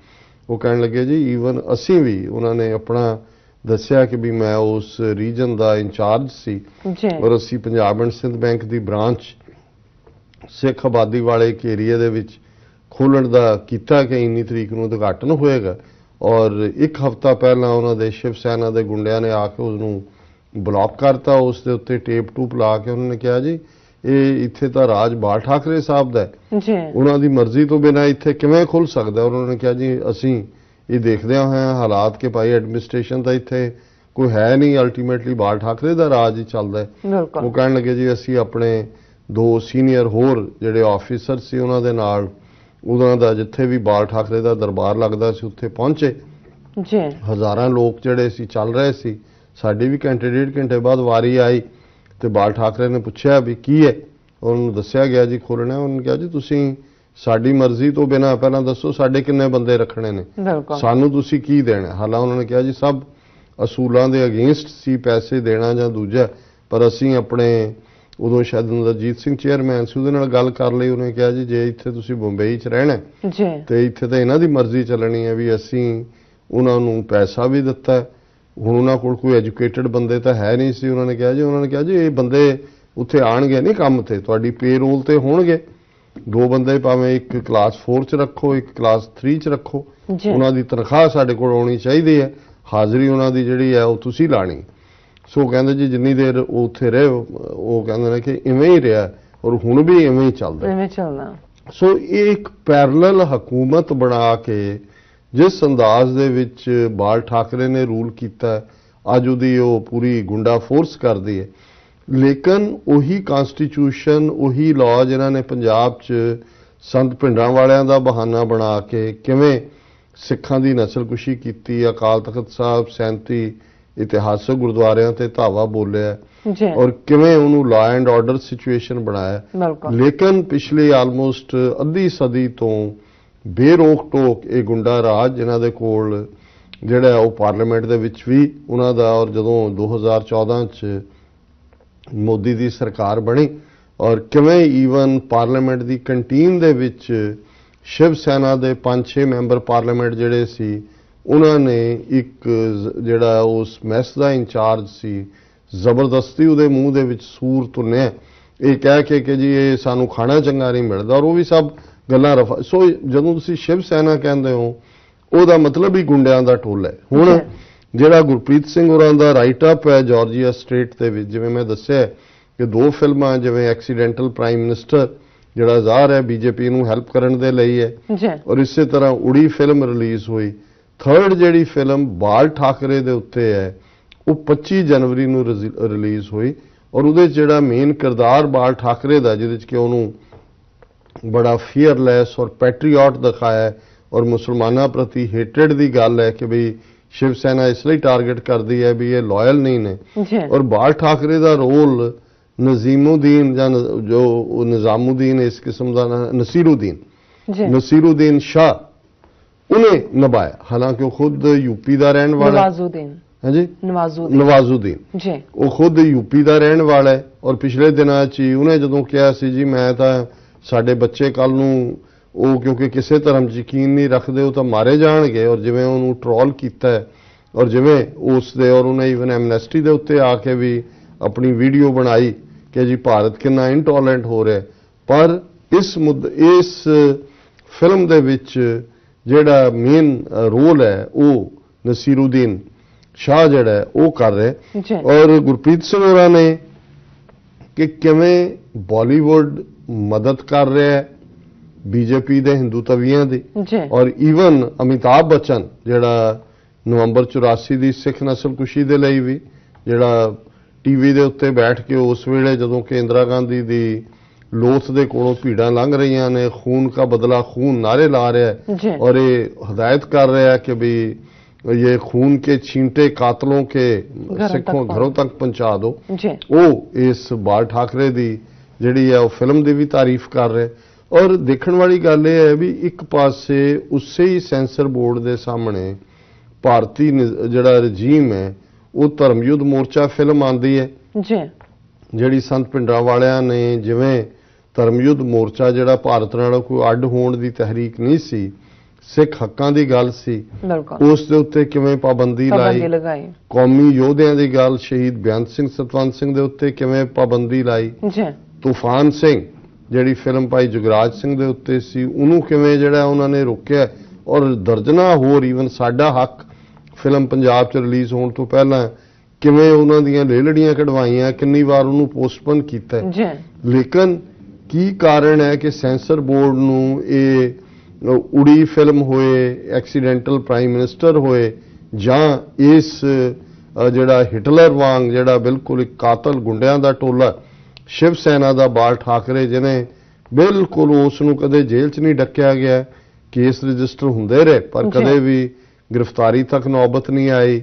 ਉਹ ਕਹਿਣ ਲੱਗੇ ਜੀ ਈਵਨ ਅਸੀਂ ਵੀ, ਉਹਨਾਂ ਨੇ ਆਪਣਾ ਦੱਸਿਆ ਕਿ ਵੀ ਮੈਂ ਉਸ ਰੀਜਨ ਦਾ ਇੰਚਾਰਜ ਸੀ, ਔਰ ਅਸੀਂ Punjab and Sindh bank the branch ਸਿੱਖ ਆਬਾਦੀ ਵਾਲੇ ਇੱਕ ਏਰੀਆ ਦੇ ਵਿੱਚ ਖੋਲ੍ਹਣ ਦਾ ਕੀਤਾ ਕਿ ਇੰਨੀ ਤਰੀਕ ਨੂੰ ਉਦਘਾਟਨ ਹੋਏਗਾ, ਔਰ ਇੱਕ ਹਫ਼ਤਾ ਪਹਿਲਾਂ ਉਹਨਾਂ ਦੇ ਸ਼ਿਵ ਸੈਨਾ ਦੇ ਗੁੰਡਿਆਂ ਨੇ ਆ ਕੇ ਉਸਨੂੰ ਬਲੌਕ ਕਰਤਾ, ਉਸ ਦੇ ਉੱਤੇ ਟੇਪ ਟੂਪ ਲਾ ਕੇ ਉਹਨਾਂ ਨੇ ਕਿਹਾ ਜੀ ਇਹ ਇੱਥੇ ਤਾਂ ਰਾਜ ਬਾਲ ਠਾਕਰੇ ਸਾਹਿਬ ਦਾ ਹੈ, ਉਹਨਾਂ ਦੀ ਮਰਜ਼ੀ ਤੋਂ ਬਿਨਾਂ ਇੱਥੇ ਕਿਵੇਂ ਖੁੱਲ੍ਹ ਸਕਦਾ। ਉਹਨਾਂ ਨੇ ਕਿਹਾ ਜੀ ਅਸੀਂ ਇਹ ਦੇਖਦਿਆਂ ਹੋਇਆਂ ਹਾਲਾਤ ਕਿ ਭਾਈ ਐਡਮਿਨਿਸਟ੍ਰੇਸ਼ਨ ਤਾਂ ਇੱਥੇ ਕੋਈ ਹੈ ਨਹੀਂ, ਅਲਟੀਮੇਟਲੀ ਬਾਲ ਠਾਕਰੇ ਦਾ ਰਾਜ ਹੀ ਚੱਲਦਾ ਹੈ। ਉਹ ਕਹਿਣ ਲੱਗੇ ਜੀ ਅਸੀਂ ਆਪਣੇ 2 ਸੀਨੀਅਰ ਹੋਰ ਜਿਹੜੇ ਆਫੀਸਰ ਸੀ ਉਹਨਾਂ ਦੇ ਨਾਲ ਉਹਨਾਂ ਦਾ ਜਿੱਥੇ ਵੀ ਬਾਲ ਠਾਕਰੇ ਦਾ ਦਰਬਾਰ ਲੱਗਦਾ ਸੀ ਉੱਥੇ ਪਹੁੰਚੇ। ਹਜ਼ਾਰਾਂ ਲੋਕ ਜਿਹੜੇ ਸੀ ਚੱਲ ਰਹੇ ਸੀ, ਸਾਡੀ ਵੀ ਘੰਟੇ 1.5 ਘੰਟੇ ਬਾਅਦ ਵਾਰੀ ਆਈ ਤੇ ਬਾਲ ਠਾਕਰੇ ਨੇ ਪੁੱਛਿਆ ਵੀ ਕੀ ਹੈ, ਉਹਨੂੰ ਦੱਸਿਆ ਗਿਆ ਜੀ ਖੋਲ੍ਹਣਾ। ਉਹਨੇ ਕਿਹਾ ਜੀ ਤੁਸੀਂ ਸਾਡੀ ਮਰਜ਼ੀ ਤੋਂ ਬਿਨਾਂ ਪਹਿਲਾਂ ਦੱਸੋ ਸਾਡੇ ਕਿੰਨੇ ਬੰਦੇ ਰੱਖਣੇ ਨੇ, ਸਾਨੂੰ ਤੁਸੀਂ ਕੀ ਦੇਣਾ। ਹਾਲਾਂ ਉਹਨਾਂ ਨੇ ਕਿਹਾ ਜੀ ਸਭ ਅਸੂਲਾਂ ਦੇ ਅਗੇਂਸਟ ਸੀ ਪੈਸੇ ਦੇਣਾ ਜਾਂ ਦੂਜਾ, ਪਰ ਅਸੀਂ ਆਪਣੇ ਉਦੋਂ ਸ਼ਾਇਦ ਨਰਜੀਤ ਸਿੰਘ ਚੇਅਰਮੈਨ ਸੀ, ਉਹਦੇ ਨਾਲ ਗੱਲ ਕਰ ਲਈ। ਉਹਨੇ ਕਿਹਾ ਜੀ ਜੇ ਇੱਥੇ ਤੁਸੀਂ ਬੰਬਈ 'ਚ ਰਹਿਣਾ ਤੇ ਇੱਥੇ ਤਾਂ ਇਹਨਾਂ ਦੀ ਮਰਜ਼ੀ ਚੱਲਣੀ ਹੈ ਵੀ ਅਸੀਂ ਉਹਨਾਂ ਨੂੰ ਪੈਸਾ ਵੀ ਦਿੱਤਾ। ਹੁਣ ਉਹਨਾਂ ਕੋਲ ਕੋਈ ਐਜੂਕੇਟਡ ਬੰਦੇ ਤਾਂ ਹੈ ਨਹੀਂ ਸੀ। ਉਹਨਾਂ ਨੇ ਕਿਹਾ ਜੀ ਇਹ ਬੰਦੇ ਉੱਥੇ ਆਣਗੇ ਨਹੀਂ ਕੰਮ ਤੇ, ਤੁਹਾਡੀ ਪੇਰੋਲ ਤੇ ਹੋਣਗੇ। 2 ਬੰਦੇ ਭਾਵੇਂ ਇੱਕ ਕਲਾਸ 4 'ਚ ਰੱਖੋ, ਇੱਕ ਕਲਾਸ 3 'ਚ ਰੱਖੋ, ਉਹਨਾਂ ਦੀ ਤਨਖਾਹ ਸਾਡੇ ਕੋਲ ਆਉਣੀ ਚਾਹੀਦੀ ਹੈ, ਹਾਜ਼ਰੀ ਉਹਨਾਂ ਦੀ ਜਿਹੜੀ ਹੈ ਉਹ ਤੁਸੀਂ ਲਾਣੀ। ਸੋ ਕਹਿੰਦੇ ਜੀ ਜਿੰਨੀ ਦੇਰ ਉਹ ਉੱਥੇ ਰਹੇ ਉਹ ਕਹਿੰਦੇ ਨੇ ਕਿ ਇਵੇਂ ਹੀ ਰਿਹਾ ਔਰ ਹੁਣ ਵੀ ਇਵੇਂ ਹੀ ਚੱਲਦਾ। ਸੋ ਇਹ ਇੱਕ ਪੈਰਲਲ ਹਕੂਮਤ ਬਣਾ ਕੇ ਜਿਸ ਅੰਦਾਜ਼ ਦੇ ਵਿੱਚ ਬਾਲ ਠਾਕਰੇ ਨੇ ਰੂਲ ਕੀਤਾ, ਅੱਜ ਉਹਦੀ ਉਹ ਪੂਰੀ ਗੁੰਡਾ ਫੋਰਸ ਕਰਦੀ ਹੈ। ਲੇਕਿਨ ਉਹੀ ਕਨਸਟੀਟਿਊਸ਼ਨ, ਉਹੀ ਲਾਅ ਜਿਨ੍ਹਾਂ ਨੇ ਪੰਜਾਬ 'ਚ ਸੰਤ ਭਿੰਡਰਾਂ ਵਾਲਿਆਂ ਦਾ ਬਹਾਨਾ ਬਣਾ ਕੇ ਕਿਵੇਂ ਸਿੱਖਾਂ ਦੀ ਨਸਲਕੁਸ਼ੀ ਕੀਤੀ, ਅਕਾਲ ਤਖਤ ਸਾਹਿਬ 37 ਇਤਿਹਾਸਕ ਗੁਰਦੁਆਰਿਆਂ ਤੇ ਧਾਵਾ ਬੋਲਿਆ ਔਰ ਕਿਵੇਂ ਉਹਨੂੰ ਲਾਅ ਐਂਡ ਆਰਡਰ ਸਿਚੁਏਸ਼ਨ ਬਣਾਇਆ। ਲੇਕਿਨ ਪਿਛਲੇ ਆਲਮੋਸਟ ਅੱਧੀ ਸਦੀ ਤੋਂ ਬੇਰੋਕ ਟੋਕ ਇਹ ਗੁੰਡਾ ਰਾਜ ਜਿਨ੍ਹਾਂ ਦੇ ਕੋਲ ਜਿਹੜਾ ਉਹ ਪਾਰਲੀਮੈਂਟ ਦੇ ਵਿੱਚ ਵੀ ਉਹਨਾਂ ਦਾ, ਔਰ ਜਦੋਂ 2014 'ਚ ਮੋਦੀ ਦੀ ਸਰਕਾਰ ਬਣੀ ਔਰ ਕਿਵੇਂ ਈਵਨ ਪਾਰਲੀਮੈਂਟ ਦੀ ਕੰਟੀਨ ਦੇ ਵਿੱਚ ਸ਼ਿਵ ਸੈਨਾ ਦੇ 5-6 ਮੈਂਬਰ ਪਾਰਲੀਮੈਂਟ ਜਿਹੜੇ ਸੀ, ਉਹਨਾਂ ਨੇ ਇੱਕ ਜਿਹੜਾ ਉਸ ਮੈਸ ਦਾ ਇੰਚਾਰਜ ਸੀ ਜ਼ਬਰਦਸਤੀ ਉਹਦੇ ਮੂੰਹ ਦੇ ਵਿੱਚ ਸੂਰ ਤੁੰਨਿਆ, ਇਹ ਕਹਿ ਕੇ ਕਿ ਜੀ ਇਹ ਸਾਨੂੰ ਖਾਣਾ ਚੰਗਾ ਨਹੀਂ ਮਿਲਦਾ, ਔਰ ਉਹ ਵੀ ਸਭ ਗੱਲਾਂ ਰਫਾ। ਸੋ ਜਦੋਂ ਤੁਸੀਂ ਸ਼ਿਵ ਸੈਨਾ ਕਹਿੰਦੇ ਹੋ ਉਹਦਾ ਮਤਲਬ ਹੀ ਗੁੰਡਿਆਂ ਦਾ ਟੋਲਾ ਹੈ। ਹੁਣ ਜਿਹੜਾ ਗੁਰਪ੍ਰੀਤ ਸਿੰਘ ਹੋਰਾਂ ਦਾ ਰਾਈਟ ਅਪ ਹੈ ਜਾਰਜੀਆ ਸਟੇਟ ਦੇ ਵਿੱਚ, ਜਿਵੇਂ ਮੈਂ ਦੱਸਿਆ ਕਿ 2 ਫਿਲਮਾਂ, ਜਿਵੇਂ ਐਕਸੀਡੈਂਟਲ ਪ੍ਰਾਈਮ ਮਿਨਿਸਟਰ ਜਿਹੜਾ ਜ਼ਾਹਰ ਹੈ ਬੀਜੇਪੀ ਨੂੰ ਹੈਲਪ ਕਰਨ ਦੇ ਲਈ ਹੈ, ਔਰ ਇਸੇ ਤਰ੍ਹਾਂ ਉੜੀ ਫਿਲਮ ਰਿਲੀਜ਼ ਹੋਈ। 3rd ਜਿਹੜੀ ਫਿਲਮ ਬਾਲ ਠਾਕਰੇ ਦੇ ਉੱਤੇ ਹੈ ਉਹ 25 ਜਨਵਰੀ ਨੂੰ ਰਿਲੀਜ਼ ਹੋਈ ਔਰ ਉਹਦੇ 'ਚ ਜਿਹੜਾ ਮੇਨ ਕਿਰਦਾਰ ਬਾਲ ਠਾਕਰੇ ਦਾ, ਜਿਹਦੇ 'ਚ ਕਿ ਉਹਨੂੰ ਬੜਾ ਫੀਅਰਲੈਸ ਔਰ ਪੈਟਰੀਆਟ ਦਿਖਾਇਆ ਔਰ ਮੁਸਲਮਾਨਾਂ ਪ੍ਰਤੀ ਹੇਟਰਡ ਦੀ ਗੱਲ ਹੈ ਕਿ ਬਈ ਸ਼ਿਵ ਸੈਨਾ ਇਸ ਲਈ ਟਾਰਗੇਟ ਕਰਦੀ ਹੈ ਵੀ ਇਹ ਲਾਇਲ ਨਹੀਂ ਨੇ। ਔਰ ਬਾਲ ਠਾਕਰੇ ਦਾ ਰੋਲ ਨਜ਼ੀਮੁਦੀਨ ਜਾਂ ਜੋ ਨਿਜ਼ਾਮੁਦੀਨ ਇਸ ਕਿਸਮ ਦਾ ਨਸੀਰੁਦੀਨ ਸ਼ਾਹ ਉਹਨੇ ਨਿਭਾਇਆ, ਹਾਲਾਂਕਿ ਉਹ ਖੁਦ ਯੂਪੀ ਦਾ ਰਹਿਣ ਵਾਲਾ ਨਵਾਜ਼ੁਦੀਨ ਉਹ ਖੁਦ ਯੂਪੀ ਦਾ ਰਹਿਣ ਵਾਲਾ ਹੈ। ਔਰ ਪਿਛਲੇ ਦਿਨਾਂ 'ਚ ਹੀ ਉਹਨੇ ਜਦੋਂ ਕਿਹਾ ਸੀ ਜੀ ਮੈਂ ਤਾਂ ਸਾਡੇ ਬੱਚੇ ਕੱਲ ਨੂੰ ਉਹ ਕਿਉਂਕਿ ਕਿਸੇ ਧਰਮ 'ਚ ਯਕੀਨ ਨਹੀਂ ਰੱਖਦੇ ਉਹ ਤਾਂ ਮਾਰੇ ਜਾਣਗੇ, ਔਰ ਜਿਵੇਂ ਉਹਨੂੰ ਟ੍ਰੋਲ ਕੀਤਾ ਔਰ ਜਿਵੇਂ ਉਸ ਦੇ, ਔਰ ਉਹਨੇ ਈਵਨ ਐਮਨੈਸਟੀ ਦੇ ਉੱਤੇ ਆ ਕੇ ਵੀ ਆਪਣੀ ਵੀਡੀਓ ਬਣਾਈ ਕਿ ਜੀ ਭਾਰਤ ਕਿੰਨਾ ਇਨਟੋਲਰੈਂਟ ਹੋ ਰਿਹਾ। ਪਰ ਇਸ ਫਿਲਮ ਦੇ ਵਿੱਚ ਜਿਹੜਾ ਮੇਨ ਰੋਲ ਹੈ ਉਹ ਨਸੀਰੁਦੀਨ ਸ਼ਾਹ ਜਿਹੜਾ ਉਹ ਕਰ ਰਿਹਾ। ਔਰ ਗੁਰਪ੍ਰੀਤ ਸਿੰਘ ਹੋਰਾਂ ਨੇ ਕਿ ਕਿਵੇਂ ਬਾਲੀਵੁੱਡ ਮਦਦ ਕਰ ਰਿਹਾ ਹੈ ਬੀਜੇਪੀ ਦੇ ਹਿੰਦੂ ਤਵੀਆਂ ਦੀ, ਔਰ ਈਵਨ ਅਮਿਤਾਭ ਬੱਚਨ ਜਿਹੜਾ ਨਵੰਬਰ 84 ਦੀ ਸਿੱਖ ਨਸਲਕੁਸ਼ੀ ਦੇ ਲਈ ਵੀ ਜਿਹੜਾ ਟੀਵੀ ਦੇ ਉੱਤੇ ਬੈਠ ਕੇ ਉਸ ਵੇਲੇ ਜਦੋਂ ਕਿ ਇੰਦਰਾ ਗਾਂਧੀ ਦੀ ਲੋਥ ਦੇ ਕੋਲੋਂ ਭੀੜਾਂ ਲੰਘ ਰਹੀਆਂ ਨੇ, ਖੂਨ ਕਾ ਬਦਲਾ ਖੂਨ ਨਾਰੇ ਲਾ ਰਿਹਾ ਹੈ ਔਰ ਇਹ ਹਦਾਇਤ ਕਰ ਰਿਹਾ ਹੈ ਕਿ ਵੀ ये खून के छींटे कातलों के सिखों घरों तक पहुंचा दो। ਉਹ ਇਸ ਬਾਲ ਠਾਕਰੇ ਦੀ ਜਿਹੜੀ ਹੈ ਉਹ ਫਿਲਮ ਦੀ ਵੀ ਤਾਰੀਫ ਕਰ ਰਿਹਾ। ਔਰ ਦੇਖਣ ਵਾਲੀ ਗੱਲ ਇਹ ਹੈ ਵੀ ਇੱਕ ਪਾਸੇ ਉਸੇ ਹੀ ਸੈਂਸਰ ਬੋਰਡ ਦੇ ਸਾਹਮਣੇ ਭਾਰਤੀ ਜਿਹੜਾ ਰਜੀਮ ਹੈ ਉਹ ਧਰਮਯੁੱਧ ਮੋਰਚਾ ਫਿਲਮ ਆਂਦੀ ਹੈ ਜਿਹੜੀ ਸੰਤ ਭਿੰਡਰਾਂ ਵਾਲਿਆਂ ਨੇ, ਜਿਵੇਂ ਧਰਮਯੁੱਧ ਮੋਰਚਾ ਜਿਹੜਾ ਭਾਰਤ ਨਾਲ ਕੋਈ ਅੱਡ ਹੋਣ ਦੀ ਤਹਿਰੀਕ ਨਹੀਂ ਸੀ, ਸਿੱਖ ਹੱਕਾਂ ਦੀ ਗੱਲ ਸੀ, ਉਸ ਦੇ ਉੱਤੇ ਕਿਵੇਂ ਪਾਬੰਦੀ ਲਾਈ, ਕੌਮੀ ਯੋਧਿਆਂ ਦੀ ਗੱਲ ਸ਼ਹੀਦ ਬੇਅੰਤ ਸਿੰਘ ਸਤਵੰਤ ਸਿੰਘ ਦੇ ਉੱਤੇ ਕਿਵੇਂ ਪਾਬੰਦੀ ਲਾਈ, ਤੂਫਾਨ ਸਿੰਘ ਜਿਹੜੀ ਫਿਲਮ ਭਾਈ ਜੁਗਰਾਜ ਸਿੰਘ ਦੇ ਉੱਤੇ ਸੀ ਉਹਨੂੰ ਕਿਵੇਂ ਜਿਹੜਾ ਉਹਨਾਂ ਨੇ ਰੋਕਿਆ, ਔਰ ਦਰਜਨਾ ਹੋਰ ਈਵਨ ਸਾਡਾ ਹੱਕ ਫਿਲਮ ਪੰਜਾਬ 'ਚ ਰਿਲੀਜ਼ ਹੋਣ ਤੋਂ ਪਹਿਲਾਂ ਕਿਵੇਂ ਉਹਨਾਂ ਦੀਆਂ ਲੇਲੜੀਆਂ ਕਢਵਾਈਆਂ, ਕਿੰਨੀ ਵਾਰ ਉਹਨੂੰ ਪੋਸਟਪੋਨ ਕੀਤਾ। ਲੇਕਿਨ ਕੀ ਕਾਰਨ ਹੈ ਕਿ ਸੈਂਸਰ ਬੋਰਡ ਨੂੰ ਇਹ ਉੜੀ ਫਿਲਮ ਹੋਏ, ਐਕਸੀਡੈਂਟਲ ਪ੍ਰਾਈਮ ਮਿਨਿਸਟਰ ਹੋਏ ਜਾਂ ਇਸ ਜਿਹੜਾ ਹਿਟਲਰ ਵਾਂਗ ਜਿਹੜਾ ਬਿਲਕੁਲ ਇੱਕ ਕਾਤਲ ਗੁੰਡਿਆਂ ਦਾ ਟੋਲਾ ਸ਼ਿਵ ਸੈਨਾ ਦਾ ਬਾਲ ਠਾਕਰੇ ਜਿਹਨੇ ਬਿਲਕੁਲ ਉਸ ਨੂੰ ਕਦੇ ਜੇਲ੍ਹ 'ਚ ਨਹੀਂ ਡੱਕਿਆ ਗਿਆ, ਕੇਸ ਰਜਿਸਟਰ ਹੁੰਦੇ ਰਹੇ ਪਰ ਕਦੇ ਵੀ ਗ੍ਰਿਫਤਾਰੀ ਤੱਕ ਨੌਬਤ ਨਹੀਂ ਆਈ।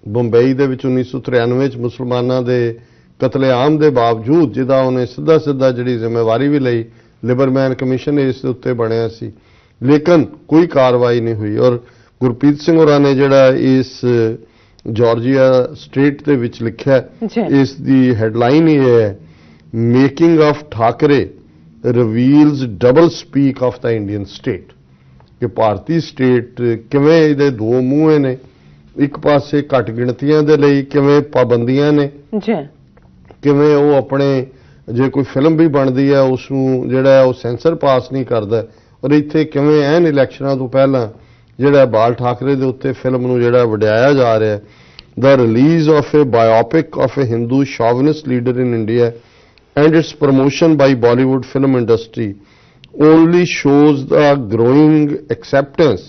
ਬੰਬਈ ਦੇ ਵਿੱਚ 1993 'ਚ ਮੁਸਲਮਾਨਾਂ ਦੇ ਕਤਲੇਆਮ ਦੇ ਬਾਵਜੂਦ ਜਿਹਦਾ ਉਹਨੇ ਸਿੱਧਾ ਜਿਹੜੀ ਜ਼ਿੰਮੇਵਾਰੀ ਵੀ ਲਈ, ਲਿਬਰਮੈਨ ਕਮਿਸ਼ਨ ਇਸ ਦੇ ਉੱਤੇ ਬਣਿਆ ਸੀ, ਲੇਕਿਨ ਕੋਈ ਕਾਰਵਾਈ ਨਹੀਂ ਹੋਈ। ਔਰ ਗੁਰਪ੍ਰੀਤ ਸਿੰਘ ਹੋਰਾਂ ਨੇ ਜਿਹੜਾ ਇਸ ਜਾਰਜੀਆ ਸਟੇਟ ਦੇ ਵਿੱਚ ਲਿਖਿਆ। ਇਸ ਦੀ ਹੈਡਲਾਈਨ ਇਹ ਹੈ, making of Thackeray reveals double speak of the Indian state, ਕਿ ਭਾਰਤੀ ਸਟੇਟ ਕਿਵੇਂ ਇਹਦੇ ਦੋ ਮੂੰਹ ਨੇ, ਇੱਕ ਪਾਸੇ ਘੱਟ ਗਿਣਤੀਆਂ ਦੇ ਲਈ ਕਿਵੇਂ ਪਾਬੰਦੀਆਂ ਨੇ, ਕਿਵੇਂ ਉਹ ਆਪਣੇ ਜੇ ਕੋਈ ਫਿਲਮ ਵੀ ਬਣਦੀ ਹੈ ਉਸ ਨੂੰ ਜਿਹੜਾ ਉਹ ਸੈਂਸਰ ਪਾਸ ਨਹੀਂ ਕਰਦਾ, ਔਰ ਇੱਥੇ ਕਿਵੇਂ ਐਨ ਇਲੈਕਸ਼ਨਾਂ ਤੋਂ ਪਹਿਲਾਂ ਜਿਹੜਾ ਬਾਲ ਠਾਕਰੇ ਦੇ ਉੱਤੇ ਫਿਲਮ ਨੂੰ ਜਿਹੜਾ ਵਡਿਆਇਆ ਜਾ ਰਿਹਾ। The release of a biopic of a Hindu chauvinist leader in India and its promotion by Bollywood film industry only shows the growing acceptance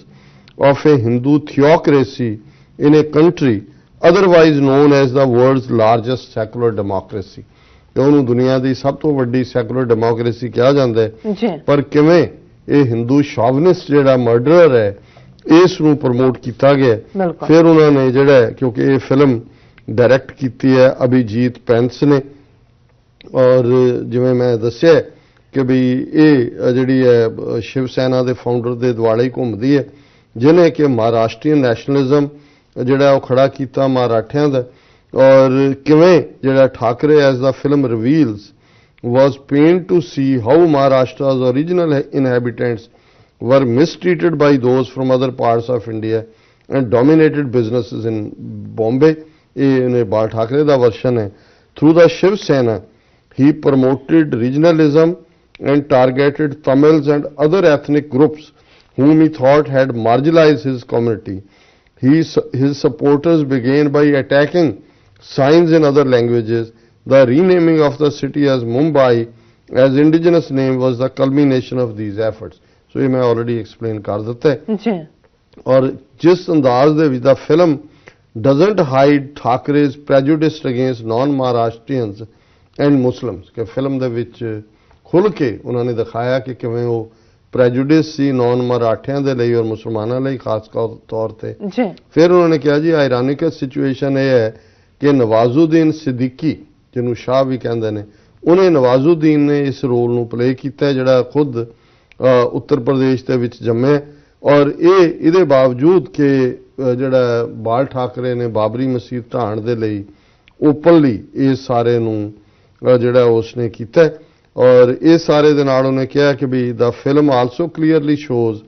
of a Hindu theocracy in a country otherwise known as the world's largest secular democracy। ਉਹਨੂੰ ਦੁਨੀਆ ਦੀ ਸਭ ਤੋਂ ਵੱਡੀ secular democracy ਕਿਹਾ ਜਾਂਦਾ ਹੈ, ਪਰ ਕਿਵੇਂ ਇਹ ਹਿੰਦੂ ਸ਼ਾਵਨਿਸਟ ਜਿਹੜਾ ਮਰਡਰਰ ਹੈ ਇਸ ਨੂੰ ਪ੍ਰਮੋਟ ਕੀਤਾ ਗਿਆ। ਫਿਰ ਉਹਨਾਂ ਨੇ ਜਿਹੜਾ, ਕਿਉਂਕਿ ਇਹ ਫਿਲਮ ਡਾਇਰੈਕਟ ਕੀਤੀ ਹੈ ਅਭਿਜੀਤ ਪੈਂਸ ਨੇ, ਔਰ ਜਿਵੇਂ ਮੈਂ ਦੱਸਿਆ ਕਿ ਵੀ ਇਹ ਜਿਹੜੀ ਹੈ ਸ਼ਿਵ ਸੈਨਾ ਦੇ ਫਾਊਂਡਰ ਦੇ ਦੁਆਲੇ ਹੀ ਘੁੰਮਦੀ ਹੈ, ਜਿਹਨੇ ਕਿ ਮਹਾਰਾਸ਼ਟਰੀਅਨ ਨੈਸ਼ਨਲਿਜ਼ਮ ਜਿਹੜਾ ਉਹ ਖੜਾ ਕੀਤਾ ਮਰਾਠਿਆਂ ਦਾ, ਔਰ ਕਿਵੇਂ ਜਿਹੜਾ Thackeray as the film reveals was pained to see how Maharashtra's original inhabitants were mistreated by those from other parts of India and dominated businesses in Bombay। ਇਹ ਬਾਲ ਠਾਕਰੇ ਦਾ ਵਰਸ਼ਨ ਹੈ। Through the Shiv Sena, he promoted regionalism and targeted Tamils and other ethnic groups whom he thought had marginalized his community. His supporters began by attacking signs in other languages. The renaming of the city as Mumbai as indigenous name was the culmination of these efforts। So ये मैं already explain कर देता है। और जिस अंदाज दे विच the film doesn't hide Thackeray's prejudice against non-Maharashtrians and Muslims, कि film दे विच खुल के उन्होंने दिखाया कि किवें वो prejudice सी नॉन मराठियां दे लई और मुसलमानां लई खास तौर ते। फिर उन्होंने कहा जी आयरानिक सिचुएशन ये है कि नवाजुद्दीन सिद्दीकी ਜਿਹਨੂੰ ਸ਼ਾਹ ਵੀ ਕਹਿੰਦੇ ਨੇ, ਉਹਨੇ ਨਵਾਜ਼ੁਦੀਨ ਨੇ ਇਸ ਰੋਲ ਨੂੰ ਪਲੇ ਕੀਤਾ ਜਿਹੜਾ ਖੁਦ ਉੱਤਰ ਪ੍ਰਦੇਸ਼ ਦੇ ਵਿੱਚ ਜੰਮਿਆ, ਔਰ ਇਹਦੇ ਬਾਵਜੂਦ ਕਿ ਜਿਹੜਾ ਬਾਲ ਠਾਕਰੇ ਨੇ ਬਾਬਰੀ ਮਸਜਿਦ ਢਾਣ ਦੇ ਲਈ ਓਪਨਲੀ ਇਸ ਸਾਰੇ ਨੂੰ ਜਿਹੜਾ ਉਸਨੇ ਕੀਤਾ, ਔਰ ਇਸ ਸਾਰੇ ਦੇ ਨਾਲ ਉਹਨੇ ਕਿਹਾ ਕਿ ਵੀ the film also clearly shows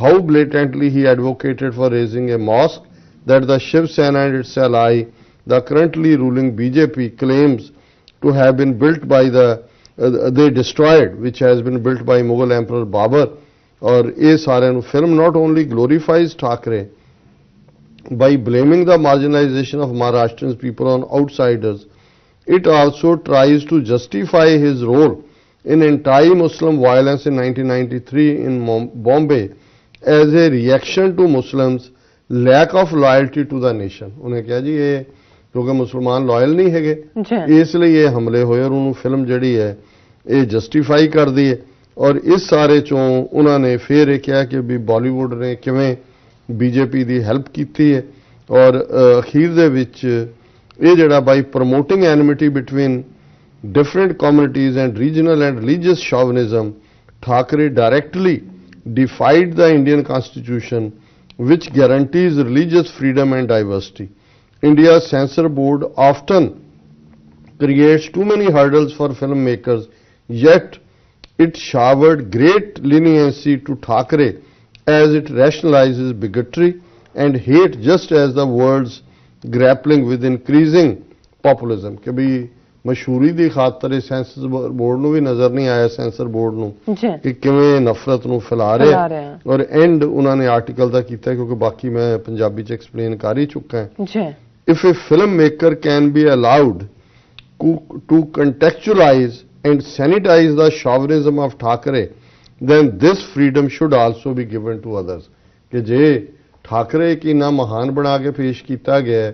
how blatantly he advocated for raising a mosque that the Shiv Sena and its ally the currently ruling BJP claims to have been built by they destroyed, which has been built by Mughal Emperor Babur। और ये सारे film not only glorifies Thackeray by blaming the marginalization of Maharashtrian people on outsiders, it also tries to justify his role in anti-Muslim violence in 1993 in Bombay as a reaction to Muslims' lack of loyalty to the nation। उन्हें कहा जी ये ਕਿਉਂਕਿ ਮੁਸਲਮਾਨ loyal ਨਹੀਂ ਹੈਗੇ, ਇਸ ਲਈ ਇਹ ਹਮਲੇ ਹੋਏ, ਔਰ ਉਹਨੂੰ ਫਿਲਮ ਜਿਹੜੀ ਹੈ ਇਹ ਜਸਟੀਫਾਈ ਕਰਦੀ ਹੈ। ਔਰ ਇਸ ਸਾਰੇ ਚੋਂ ਉਹਨਾਂ ਨੇ ਫਿਰ ਇਹ ਕਿਹਾ ਕਿ ਵੀ ਬਾਲੀਵੁੱਡ ਨੇ ਕਿਵੇਂ ਬੀਜੇਪੀ ਦੀ ਹੈਲਪ ਕੀਤੀ ਹੈ, ਔਰ ਅਖੀਰ ਦੇ ਵਿੱਚ ਇਹ ਜਿਹੜਾ by promoting enmity between different communities and regional and religious chauvinism, Thackeray directly defied the Indian constitution which guarantees religious freedom and diversity। India's censor board often creates too many hurdles for filmmakers, yet it showered great leniency to Thackeray as it rationalizes bigotry and hate, just as the world's grappling with increasing populism। कि भी ਮਸ਼ਹੂਰੀ ਦੀ ਖਾਤਰ censor board ਨੂੰ ਵੀ ਨਜ਼ਰ ਨਹੀਂ ਆਇਆ, censor board ਨੂੰ, ਕਿ ਕਿਵੇਂ ਨਫ਼ਰਤ ਨੂੰ ਫੈਲਾ ਰਿਹਾ, ਔਰ ਐਂਡ ਉਹਨਾਂ ਨੇ ਆਰਟੀਕਲ ਦਾ ਕੀਤਾ, ਕਿਉਂਕਿ ਬਾਕੀ ਮੈਂ ਪੰਜਾਬੀ ਚ ਐਕਸਪਲੇਨ ਕਰ ਹੀ ਚੁੱਕਾ ਹਾਂ। If a filmmaker can be allowed to contextualize and sanitize the chauvinism of Thackeray, then this freedom should also be given to others। कि जे ठाकरे की ना महान बना के पेश किया गया है,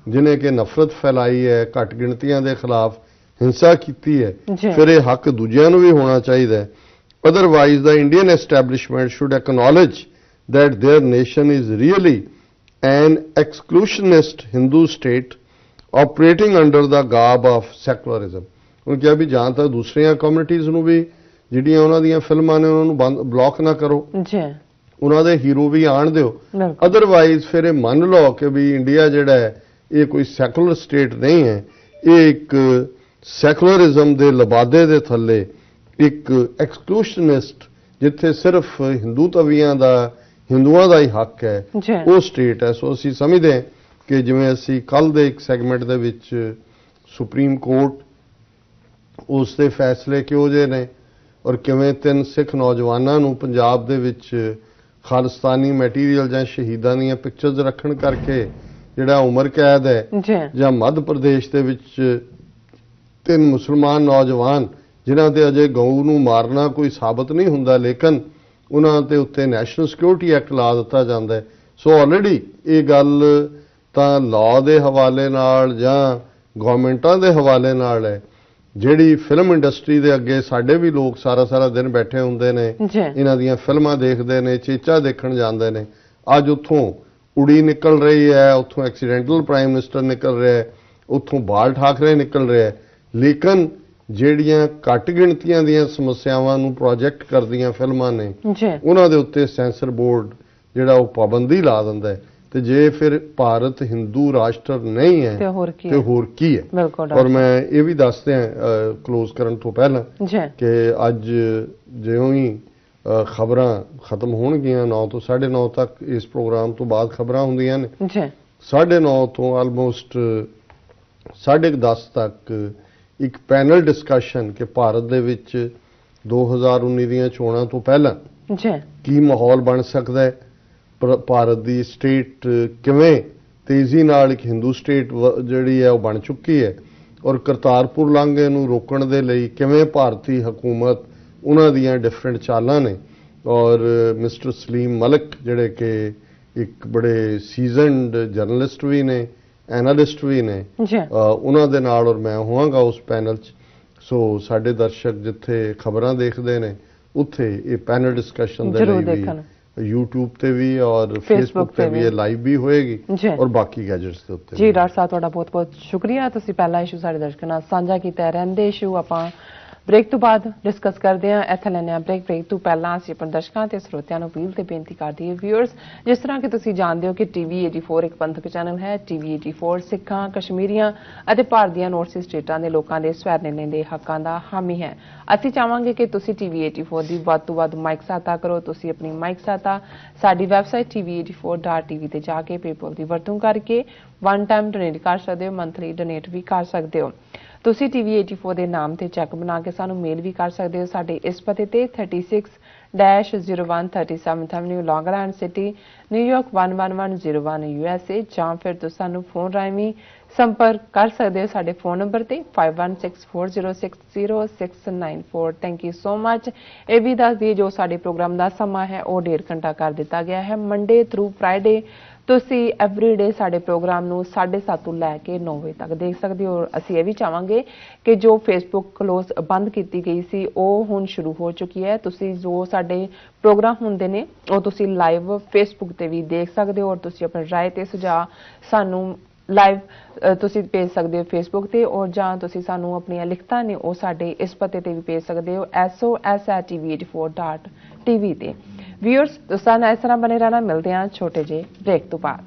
जिन्हें कि नफरत फैलाई है, घट गिणतियां दे खिलाफ हिंसा की है, फिर यह हक दूजियां नूं भी होना चाहिए। Otherwise the Indian establishment should acknowledge that there nation is really an exclusionist Hindu state operating under the garb of secularism। उन्होंने कहा भी जहाँ तक दूसरिया कम्युनिटीज़ ਨੂੰ ਵੀ ਜਿਹੜੀਆਂ ਉਹਨਾਂ ਦੀਆਂ ਫਿਲਮਾਂ ਨੇ ਉਹਨਾਂ ਨੂੰ ਬਲੌਕ ਨਾ ਕਰੋ, ਉਹਨਾਂ ਦੇ ਹੀਰੋ ਵੀ ਆਣ ਦਿਓ। ਅਦਰਵਾਈਜ਼ ਫਿਰ ਇਹ ਮੰਨ ਲਓ ਕਿ ਵੀ ਇੰਡੀਆ ਜਿਹੜਾ ਹੈ ਇਹ ਕੋਈ ਸੈਕੂਲਰ ਸਟੇਟ ਨਹੀਂ ਹੈ, ਇਹ ਇੱਕ ਸੈਕੂਲਰਿਜ਼ਮ ਦੇ ਲਬਾਦੇ ਦੇ ਥੱਲੇ ਇੱਕ ਐਕਸਕਲੂਸ਼ਨਿਸਟ, ਜਿੱਥੇ ਸਿਰਫ ਹਿੰਦੂਤਵੀਆਂ ਦਾ, ਹਿੰਦੂਆਂ ਦਾ ਹੀ ਹੱਕ ਹੈ, ਉਹ ਸਟੇਟ ਹੈ। ਸੋ ਅਸੀਂ ਸਮਝਦੇ ਹਾਂ ਕਿ ਜਿਵੇਂ ਅਸੀਂ ਕੱਲ ਦੇ ਇੱਕ ਸੈਗਮੈਂਟ ਦੇ ਵਿੱਚ ਸੁਪਰੀਮ ਕੋਰਟ ਉਸ ਦੇ ਫੈਸਲੇ ਕਿਹੋ ਜਿਹੇ ਨੇ ਔਰ ਕਿਵੇਂ 3 ਸਿੱਖ ਨੌਜਵਾਨਾਂ ਨੂੰ ਪੰਜਾਬ ਦੇ ਵਿੱਚ ਖਾਲਿਸਤਾਨੀ ਮੈਟੀਰੀਅਲ ਜਾਂ ਸ਼ਹੀਦਾਂ ਦੀਆਂ ਪਿਕਚਰਸ ਰੱਖਣ ਕਰਕੇ ਜਿਹੜਾ ਉਮਰ ਕੈਦ ਹੈ, ਜਾਂ ਮੱਧ ਪ੍ਰਦੇਸ਼ ਦੇ ਵਿੱਚ 3 ਮੁਸਲਮਾਨ ਨੌਜਵਾਨ ਜਿਨ੍ਹਾਂ ਤੇ ਅਜੇ ਗਊ ਨੂੰ ਮਾਰਨਾ ਕੋਈ ਸਾਬਤ ਨਹੀਂ ਹੁੰਦਾ, ਲੇਕਿਨ ਉਹਨਾਂ ਦੇ ਉੱਤੇ ਨੈਸ਼ਨਲ ਸਿਕਿਉਰਿਟੀ ਐਕਟ ਲਾ ਦਿੱਤਾ ਜਾਂਦਾ ਹੈ। ਸੋ ਆਲਰੇਡੀ ਇਹ ਗੱਲ ਤਾਂ ਲਾਅ ਦੇ ਹਵਾਲੇ ਨਾਲ ਜਾਂ ਗਵਰਨਮੈਂਟਾਂ ਦੇ ਹਵਾਲੇ ਨਾਲ ਹੈ। ਜਿਹੜੀ ਫਿਲਮ ਇੰਡਸਟਰੀ ਦੇ ਅੱਗੇ ਸਾਡੇ ਵੀ ਲੋਕ ਸਾਰਾ ਦਿਨ ਬੈਠੇ ਹੁੰਦੇ ਨੇ, ਇਹਨਾਂ ਦੀਆਂ ਫਿਲਮਾਂ ਦੇਖਦੇ ਨੇ, ਚੇਚਾ ਦੇਖਣ ਜਾਂਦੇ ਨੇ। ਅੱਜ ਉੱਥੋਂ ਉੜੀ ਨਿਕਲ ਰਹੀ ਹੈ, ਉੱਥੋਂ ਐਕਸੀਡੈਂਟਲ ਪ੍ਰਾਈਮ ਮਿਨਿਸਟਰ ਨਿਕਲ ਰਿਹਾ ਹੈ, ਉੱਥੋਂ ਬਾਲ ਠਾਕਰੇ ਨਿਕਲ ਰਿਹਾ ਹੈ, ਲੇਕਿਨ ਜਿਹੜੀਆਂ ਘੱਟ ਗਿਣਤੀਆਂ ਦੀਆਂ ਸਮੱਸਿਆਵਾਂ ਨੂੰ ਪ੍ਰੋਜੈਕਟ ਕਰਦੀਆਂ ਫਿਲਮਾਂ ਨੇ, ਉਹਨਾਂ ਦੇ ਉੱਤੇ ਸੈਂਸਰ ਬੋਰਡ ਜਿਹੜਾ ਉਹ ਪਾਬੰਦੀ ਲਾ ਦਿੰਦਾ ਹੈ। ਤੇ ਜੇ ਫਿਰ ਭਾਰਤ ਹਿੰਦੂ ਰਾਸ਼ਟਰ ਨਹੀਂ ਹੈ ਤੇ ਹੋਰ ਕੀ ਹੈ। ਔਰ ਮੈਂ ਇਹ ਵੀ ਦੱਸ ਦਿਆਂ ਕਲੋਜ਼ ਕਰਨ ਤੋਂ ਪਹਿਲਾਂ ਕਿ ਅੱਜ ਜਿਉਂ ਹੀ ਖਬਰਾਂ ਖਤਮ ਹੋਣਗੀਆਂ 9 ਤੋਂ 9:30 ਤੱਕ, ਇਸ ਪ੍ਰੋਗਰਾਮ ਤੋਂ ਬਾਅਦ ਖਬਰਾਂ ਹੁੰਦੀਆਂ ਨੇ, 9:30 ਤੋਂ ਆਲਮੋਸਟ 10:30 ਤੱਕ ਇੱਕ ਪੈਨਲ ਡਿਸਕਸ਼ਨ ਕਿ ਭਾਰਤ ਦੇ ਵਿੱਚ 2019 ਦੀਆਂ ਚੋਣਾਂ ਤੋਂ ਪਹਿਲਾਂ ਕੀ ਮਾਹੌਲ ਬਣ ਸਕਦਾ ਹੈ, ਭਾਰਤ ਦੀ ਸਟੇਟ ਕਿਵੇਂ ਤੇਜ਼ੀ ਨਾਲ ਇੱਕ ਹਿੰਦੂ ਸਟੇਟ ਜਿਹੜੀ ਹੈ ਉਹ ਬਣ ਚੁੱਕੀ ਹੈ, ਔਰ ਕਰਤਾਰਪੁਰ ਲਾਂਘੇ ਨੂੰ ਰੋਕਣ ਦੇ ਲਈ ਕਿਵੇਂ ਭਾਰਤੀ ਹਕੂਮਤ ਉਹਨਾਂ ਦੀਆਂ ਡਿਫਰੈਂਟ ਚਾਲਾਂ ਨੇ। ਔਰ ਮਿਸਟਰ ਸਲੀਮ ਮਲਿਕ ਜਿਹੜੇ ਕਿ ਇੱਕ ਬੜੇ ਸੀਜ਼ਨਡ ਜਰਨਲਿਸਟ ਵੀ ਨੇ, ਐਨਾਲਿਸਟ ਵੀ ਨੇ, ਉਹਨਾਂ ਦੇ ਨਾਲ ਔਰ ਮੈਂ ਹੋਵਾਂਗਾ ਉਸ ਪੈਨਲ 'ਚ। ਸੋ ਸਾਡੇ ਦਰਸ਼ਕ ਜਿੱਥੇ ਖਬਰਾਂ ਦੇਖਦੇ ਨੇ ਉੱਥੇ ਇਹ ਪੈਨਲ ਡਿਸਕਸ਼ਨ ਦੇ ਲਈ ਵੀ YouTube ਤੇ ਵੀ ਔਰ Facebook ਤੇ ਵੀ ਇਹ ਲਾਈਵ ਵੀ ਹੋਏਗੀ ਔਰ ਬਾਕੀ ਗੈਜਟਸ ਦੇ ਉੱਤੇ। ਜੀ ਡਾਕਟਰ ਸਾਹਿਬ, ਤੁਹਾਡਾ ਬਹੁਤ ਬਹੁਤ ਸ਼ੁਕਰੀਆ। ਤੁਸੀਂ ਪਹਿਲਾ ਇਸ਼ੂ ਸਾਡੇ ਦਰਸ਼ਕਾਂ ਨਾਲ ਸਾਂਝਾ ਕੀਤਾ। ਰਹਿੰਦੇ ਇਸ਼ੂ ਆਪਾਂ ਬ੍ਰੇਕ ਤੋਂ ਬਾਅਦ ਡਿਸਕਸ ਕਰਦੇ ਹਾਂ। ਇੱਥੇ ਲੈਂਦੇ ਹਾਂ ਬ੍ਰੇਕ ਤੋਂ ਪਹਿਲਾਂ ਅਸੀਂ ਆਪਣੇ ਦਰਸ਼ਕਾਂ ਤੇ ਸਰੋਤਿਆਂ ਨੂੰ ਅਪੀਲ ਤੇ ਬੇਨਤੀ ਕਰਦੇ ਹਾਂ ਵਿਊਅਰਸ, ਜਿਸ ਤਰ੍ਹਾਂ ਕਿ ਤੁਸੀਂ ਜਾਣਦੇ ਹੋ ਕਿ TV 84 ਇੱਕ ਪੰਥਕ ਚੈਨਲ ਹੈ। TV 84 ਸਿੱਖਾਂ, ਕਸ਼ਮੀਰੀਆਂ ਅਤੇ ਭਾਰਤ ਦੀਆਂ ਨੌਰਥ ਈਸਟ ਸਟੇਟਾਂ ਦੇ ਲੋਕਾਂ ਦੇ ਸਵੈ ਨਿਰਣੇ ਦੇ ਹੱਕਾਂ ਦਾ ਹਾਮੀ ਹੈ। ਅਸੀਂ ਚਾਹਾਂਗੇ ਕਿ ਤੁਸੀਂ TV 84 ਦੀ ਵੱਧ ਤੋਂ ਵੱਧ ਮਾਈਕ ਸਹਾਇਤਾ ਕਰੋ। ਤੁਸੀਂ ਆਪਣੀ ਮਾਈਕ ਸਹਾਇਤਾ ਸਾਡੀ ਵੈਬਸਾਈਟ tv84.tv ਤੇ ਜਾ ਕੇ ਪੇਪਲ ਦੀ ਵਰਤੋਂ ਕਰਕੇ ਵਨ ਟਾਈਮ ਡੋਨੇਟ ਕਰ ਸਕਦੇ ਹੋ, ਮੰਥਲੀ ਡੋਨੇਟ ਵੀ ਕਰ ਸਕਦੇ ਹੋ। ਤੁਸੀਂ TV 84 ਦੇ ਨਾਮ ਤੇ ਚੈੱਕ ਬਣਾ ਕੇ ਸਾਨੂੰ ਮੇਲ ਵੀ ਕਰ ਸਕਦੇ ਹੋ ਸਾਡੇ ਇਸ ਪਤੇ ਤੇ 36-01 37th ਐਵਨਿਊ, ਲੌਂਗ ਆਈਲੈਂਡ ਸਿਟੀ, ਨਿਊਯਾਰਕ 11101 USA, ਜਾਂ ਫਿਰ ਤੁਸੀਂ ਸਾਨੂੰ ਫੋਨ ਰਾਹੀਂ ਸੰਪਰਕ ਕਰ ਸਕਦੇ ਹੋ ਸਾਡੇ ਫੋਨ ਨੰਬਰ ਤੇ 5164060694। Thank you so much. ਇਹ ਵੀ ਦੱਸ ਦਈਏ ਜੋ ਸਾਡੇ ਪ੍ਰੋਗਰਾਮ ਦਾ ਸਮਾਂ ਹੈ ਉਹ 1.5 ਘੰਟਾ ਕਰ ਦਿੱਤਾ ਗਿਆ ਹੈ। ਮੰਡੇ ਥਰੂ ਫਰਾਈਡੇ ਤੁਸੀਂ ਐਵਰੀਡੇ ਸਾਡੇ ਪ੍ਰੋਗਰਾਮ ਨੂੰ 7:30 ਤੋਂ ਲੈ ਕੇ 9 ਵਜੇ ਤੱਕ ਦੇਖ ਸਕਦੇ ਹੋ। ਅਸੀਂ ਇਹ ਵੀ ਚਾਹਾਂਗੇ ਕਿ ਜੋ ਫੇਸਬੁੱਕ ਕਲੋਜ਼ ਬੰਦ ਕੀਤੀ ਗਈ ਸੀ ਉਹ ਹੁਣ ਸ਼ੁਰੂ ਹੋ ਚੁੱਕੀ ਹੈ। ਤੁਸੀਂ ਜੋ ਸਾਡੇ ਪ੍ਰੋਗਰਾਮ ਹੁੰਦੇ ਨੇ ਉਹ ਤੁਸੀਂ ਲਾਈਵ ਫੇਸਬੁੱਕ ਤੇ ਵੀ ਦੇਖ ਸਕਦੇ ਹੋ, ਔਰ ਤੁਸੀਂ ਆਪਣੀ ਰਾਏ ਤੇ ਸੁਝਾਅ ਸਾਨੂੰ ਲਾਈਵ ਤੁਸੀਂ ਭੇਜ ਸਕਦੇ ਹੋ ਫੇਸਬੁੱਕ ਤੇ, ਔਰ ਜਾਂ ਤੁਸੀਂ ਸਾਨੂੰ ਆਪਣੀਆਂ ਲਿਖਤਾਂ ਨੇ ਉਹ ਸਾਡੇ ਇਸ ਪਤੇ ਤੇ ਵੀ ਭੇਜ ਸਕਦੇ ਹੋ sos@tv84.tv ਤੇ। ਵਿਊਅਰਸ, ਤੁਸੀਂ ਇਸ ਤਰ੍ਹਾਂ ਬਣੇ ਰਹਿਣਾ। ਮਿਲਦੇ ਹਾਂ ਛੋਟੇ ਜਿਹੇ ਬ੍ਰੇਕ ਤੋਂ ਬਾਅਦ।